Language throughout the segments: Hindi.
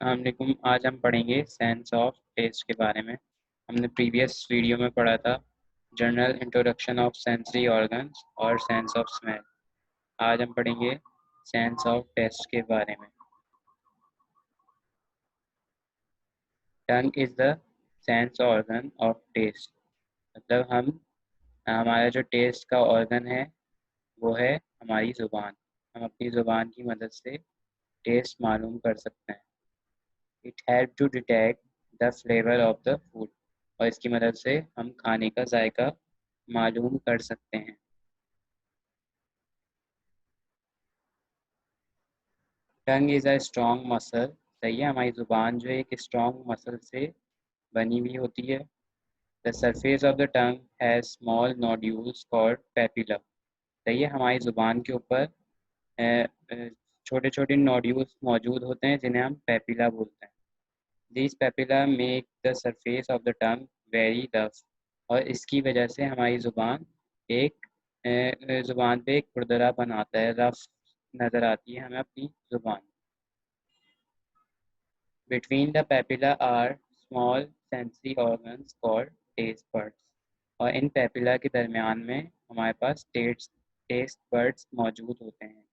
अस्सलामुअलैकुम। आज हम पढ़ेंगे सेंस ऑफ टेस्ट के बारे में। हमने प्रीवियस वीडियो में पढ़ा था general introduction of sensory organs और सेंस ऑफ स्मेल। आज हम पढ़ेंगे सेंस ऑफ टेस्ट के बारे में। Tongue is the sense organ of taste. मतलब हमारा जो टेस्ट का ऑर्गन है वो है हमारी ज़ुबान। हम अपनी ज़ुबान की मदद से टेस्ट मालूम कर सकते हैं। It help to detect the flavour of the food. और इसकी मदद से हम खाने का जायका मालूम कर सकते हैं। टंग इज़ अ स्ट्रॉन्ग मसल। सही है, हमारी ज़ुबान जो है एक स्ट्रॉन्ग मसल से बनी हुई होती है। The surface of the tongue has small nodules called papilla. सही है, हमारी ज़ुबान के ऊपर छोटे छोटे नोड्यूल्स मौजूद होते हैं जिन्हें हम पेपिला बोलते हैं। These papilla make the surface of the tongue very rough। और इसकी वजह से हमारी ज़ुबान ज़ुबान पे एक खुरदरा बनाता है, रफ नज़र आती है हमें अपनी ज़ुबान। Between the papilla are small sensory organs called taste buds। और इन पेपिला के दरमियान में हमारे पास टेस्ट बर्ड्स मौजूद होते हैं।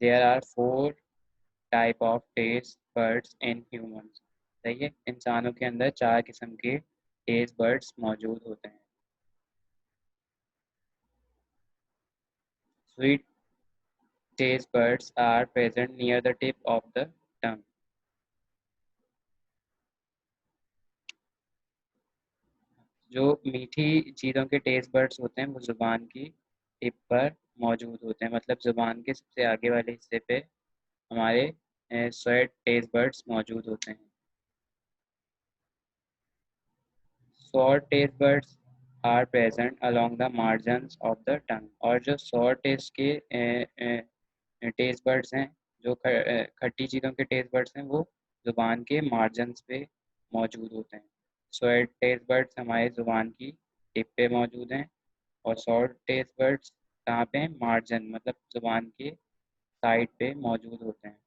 There are 4 type of taste buds in humans. सही है, इंसानों के अंदर 4 किस्म के टेस्ट बर्ड्स मौजूद होते हैं। Sweet taste buds are present near the tip of the tongue. जो मीठी चीज़ों के टेस्ट बर्ड्स होते हैं वो ज़ुबान की टिप पर मौजूद होते हैं। मतलब ज़ुबान के सबसे आगे वाले हिस्से पे हमारे स्वीट टेस्ट बर्ड्स मौजूद होते हैं। Sour taste buds are present along the margins of the tongue. और जो सॉर टेस्ट के टेस्ट बर्ड्स हैं, जो खट्टी चीज़ों के टेस्ट बर्ड्स हैं, वो ज़ुबान के मार्जिन्स पे मौजूद होते हैं। स्वीट टेस्ट बर्ड्स हमारे ज़ुबान की टिप पे मौजूद हैं। और सॉर टेस्ट बर्ड्स कहाँ पे हैं? मार्जिन, मतलब ज़ुबान के साइड पे मौजूद होते हैं।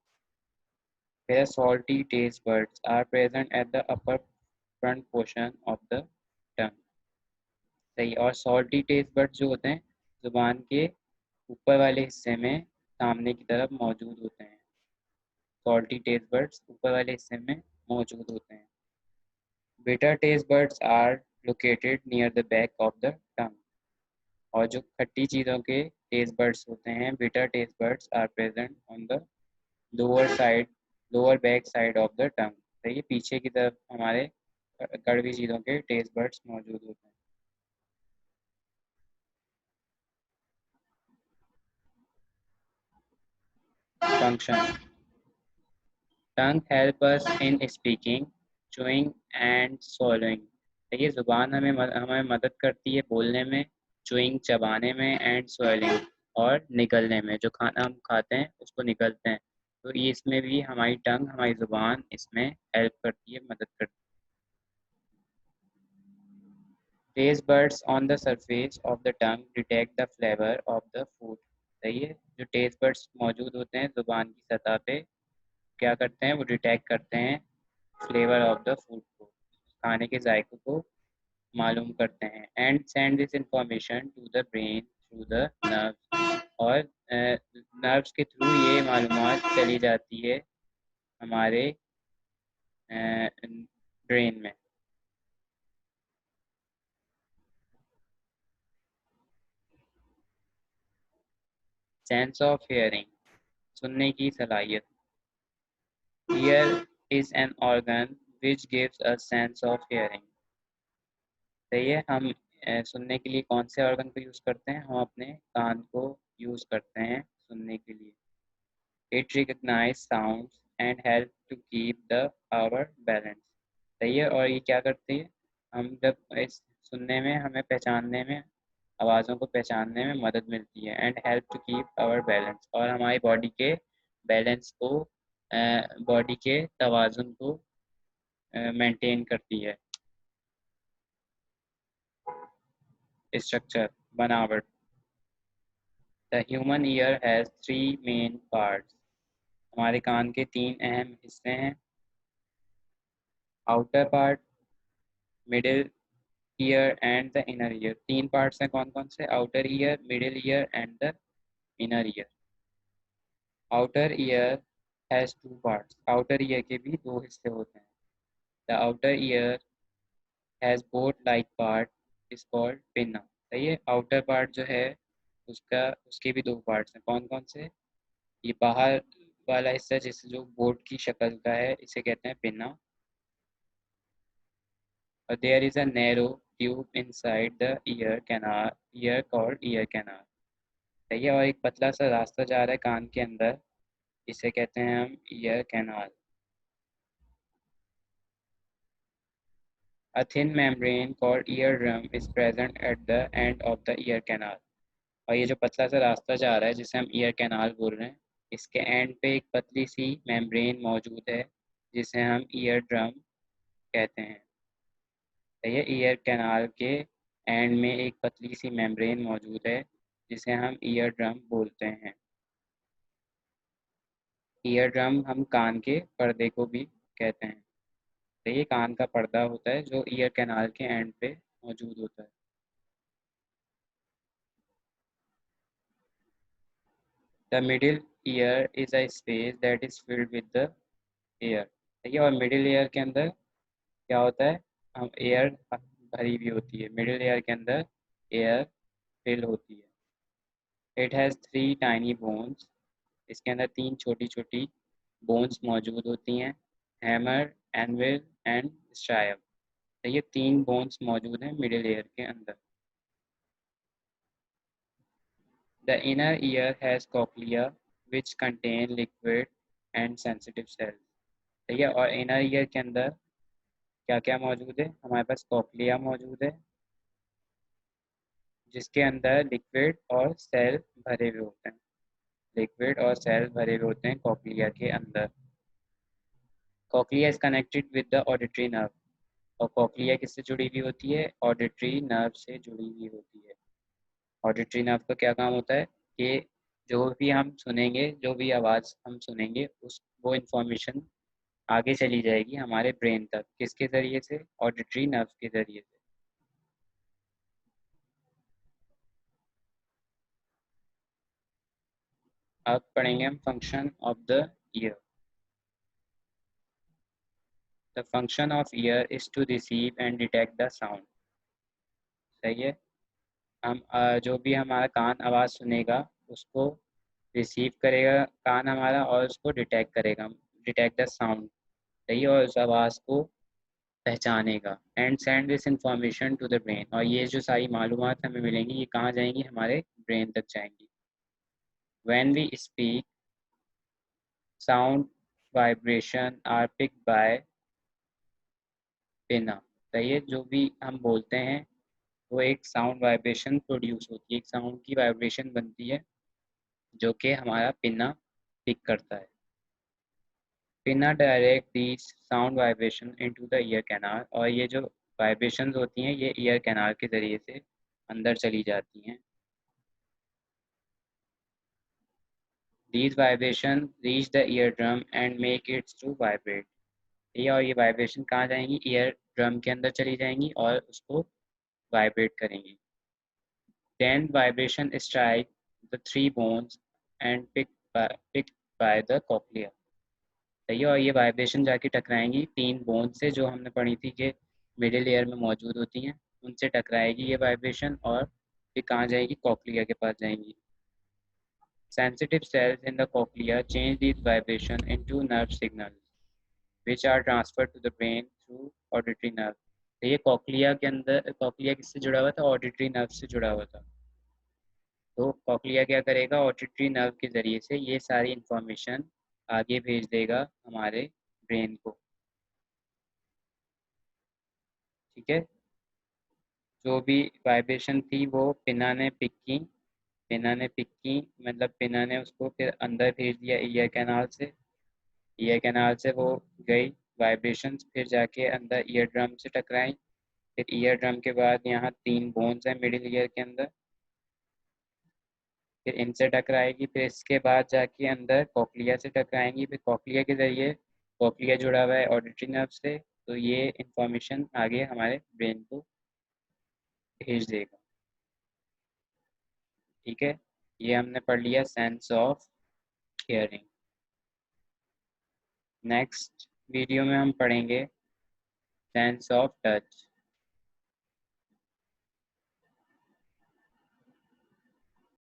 फिर salty taste buds are present at the upper front portion of the tongue. सही। और सॉल्टी टेस्ट बर्ड्स जो होते हैं ज़ुबान के ऊपर वाले हिस्से में सामने की तरफ मौजूद होते हैं। सॉल्टी टेस्ट बर्ड्स ऊपर वाले हिस्से में मौजूद होते हैं। Bitter taste buds are located near the back of the tongue. और जो खट्टी चीज़ों के टेस्ट बर्ड्स होते हैं, bitter taste buds are present on the lower side, lower back side of the tongue. तो ये पीछे की तरफ हमारे कड़वी चीज़ों के टेस्ट बर्ड्स मौजूद होते हैं। Function. Tongue help us in speaking, chewing and swallowing। तो ये ज़ुबान हमें मदद करती है बोलने में, चूइंग चबाने में, एंड swallowing और निगलने में। जो खाना हम खाते हैं उसको निगलते हैं, तो ये इसमें भी हमारी टंग, हमारी ज़ुबान इसमें हेल्प करती है, मदद करती है। Taste buds on the surface of the tongue detect the flavour of the food. सही है, जो टेस्ट बर्ड्स मौजूद होते हैं ज़ुबान की सतह पे, क्या करते हैं? वो डिटेक्ट करते हैं फ्लेवर ऑफ द फूड को, खाने के जायके को मालूम करते हैं। And send this information to the brain through the nerves. और नर्व्स के थ्रू ये मालूमात चली जाती है हमारे ब्रेन में। सेंस ऑफ हियरिंग, सुनने की सलाहियत। Year is an organ which gives a sense of hearing. सही है, हम सुनने के लिए कौन से ऑर्गन को यूज़ करते हैं? हम अपने कान को यूज़ करते हैं सुनने के लिए। It recognize sounds and help to keep the our balance. सही है, और ये क्या करती है? हम जब इस सुनने में हमें पहचानने में, आवाज़ों को पहचानने में मदद मिलती है। And help to keep our balance, और हमारी बॉडी के बैलेंस को, बॉडी के तवाज़ुन को मेंटेन करती है। स्ट्रक्चर, बनावट। The human ear has 3 main parts। हमारे कान के तीन अहम हिस्से हैं, outer part, middle ear and the inner ear. तीन पार्ट्स हैं कौन कौन से? Outer ear, middle ear and the inner ear. Outer ear has two parts. Outer ear के भी दो हिस्से होते हैं। The outer ear has boat like part is called pinna. सही है। आउटर पार्ट जो है उसका उसके भी दो पार्ट्स हैं। कौन कौन से? ये बाहर वाला हिस्सा जिस जो बोट की शक्ल का है इसे कहते हैं पिन्ना। और there is a narrow tube inside the ear called ear canal. सही है। और एक पतला सा रास्ता जा रहा है कान के अंदर, इसे कहते हैं हम ear canal. A thin membrane called eardrum is present at the end of the ear canal। और ये जो पतला सा रास्ता जा रहा है जिसे हम ईयर कैनाल बोल रहे हैं, इसके एंड पे एक पतली सी मेम्ब्रेन मौजूद है जिसे हम ईयर ड्रम कहते हैं। तो ये ईयर कैनाल के एंड में एक पतली सी मेम्ब्रेन मौजूद है जिसे हम ईयर ड्रम बोलते हैं। ईयर ड्रम हम कान के पर्दे को भी कहते हैं। तो ये कान का पर्दा होता है जो ईयर कैनाल के एंड पे मौजूद होता है। The middle ear is a space that is filled with the air. ठीक है। और मिडिल ईयर के अंदर क्या होता है? हम एयर भरी हुई होती है, मिडिल ईयर के अंदर एयर फिल होती है। It has three tiny bones. इसके अंदर तीन छोटी छोटी बोन्स मौजूद होती हैं, हैमर, एनविल एंड स्ट्राइप। तो ये तीन बोन्स मौजूद हैं मिडिल ईयर के अंदर। The inner ear has cochlea which contain liquid and sensitive sales. ठीक है। और इनर ईयर के अंदर क्या क्या मौजूद है? हमारे पास कॉक्लिया मौजूद है जिसके अंदर लिक्विड और सेल भरे हुए होते हैं। लिक्विड और सेल भरे हुए होते हैं कॉक्लिया के अंदर। Cochlea is connected with the auditory nerve. और कॉक्लिया किससे जुड़ी हुई होती है? ऑडिटरी नर्व से जुड़ी हुई होती है। ऑडिटरी नर्व का क्या काम होता है कि जो भी हम सुनेंगे, जो भी आवाज़ हम सुनेंगे, उस वो इंफॉर्मेशन आगे चली जाएगी हमारे ब्रेन तक। किसके ज़रिए से? ऑडिटरी नर्व के ज़रिए से। अब पढ़ेंगे हम function of the ear. The function of ear is to receive and detect the sound. सही है। हम जो भी हमारा कान आवाज़ सुनेगा उसको रिसीव करेगा कान हमारा, और उसको डिटेक्ट करेगा, डिटेक्ट द साउंड। सही है। और उस आवाज़ को पहचानेगा and send this information to the brain. और ये जो सारी मालूमात हमें मिलेंगी ये कहाँ जाएंगी? हमारे ब्रेन तक जाएंगी। When we speak, sound vibration are picked by pinna. सही है। जो भी हम बोलते हैं वो एक साउंड वाइब्रेशन प्रोड्यूस होती है, एक साउंड की वाइब्रेशन बनती है जो कि हमारा पिना पिक करता है। पिना direct these sound vibration into the ear canal. और ये जो वाइब्रेशंस होती हैं ये ईयर कैनाल के ज़रिए से अंदर चली जाती हैं। These vibration reach the ear drum and make its to vibrate. ये और ये वाइब्रेशन कहाँ जाएंगी? ईयर ड्रम के अंदर चली जाएंगी और उसको वाइब्रेट करेंगी। Then vibration strike the three bones and picked by the cochlea। सही है। और ये वाइब्रेशन जाके टकराएंगी तीन बोन से जो हमने पढ़ी थी कि मिडिल ईयर में मौजूद होती हैं, उनसे टकराएगी ये वाइब्रेशन और फिर कहाँ जाएगी? कॉक्लिया के पास जाएंगी। Sensitive cells in the cochlea change these vibration into nerve signals which are transferred to the brain through auditory nerve। तो ये कॉक्लिया के अंदर, कॉक्लिया किससे जुड़ा हुआ था? ऑडिटरी नर्व से जुड़ा हुआ था। तो कॉक्लिया क्या करेगा? ऑडिटरी नर्व के ज़रिए से ये सारी इंफॉर्मेशन आगे भेज देगा हमारे ब्रेन को। ठीक है। जो भी वाइब्रेशन थी वो पिना ने पिक की। पिना ने पिक की मतलब पिना ने उसको फिर अंदर भेज दिया ईयर कैनाल से। ईयर कैनाल से वो गई वाइब्रेशन, फिर जाके अंदर ईयर ड्रम से टकराई। फिर ईयर ड्रम के बाद यहाँ तीन बोन्स हैं मिडिल ईयर के अंदर। फिर इनसे टकराएगी, फिर इसके बाद जाके अंदर कॉकलिया से टकराएंगी, फिर कॉकलिया के ज़रिए, कॉकलिया जुड़ा हुआ है ऑडिटरी नर्व से, तो ये इंफॉर्मेशन आगे हमारे ब्रेन को भेज देगा। ठीक है, ये हमने पढ़ लिया sense of hearing. Next video में हम पढ़ेंगे सेंस ऑफ टच।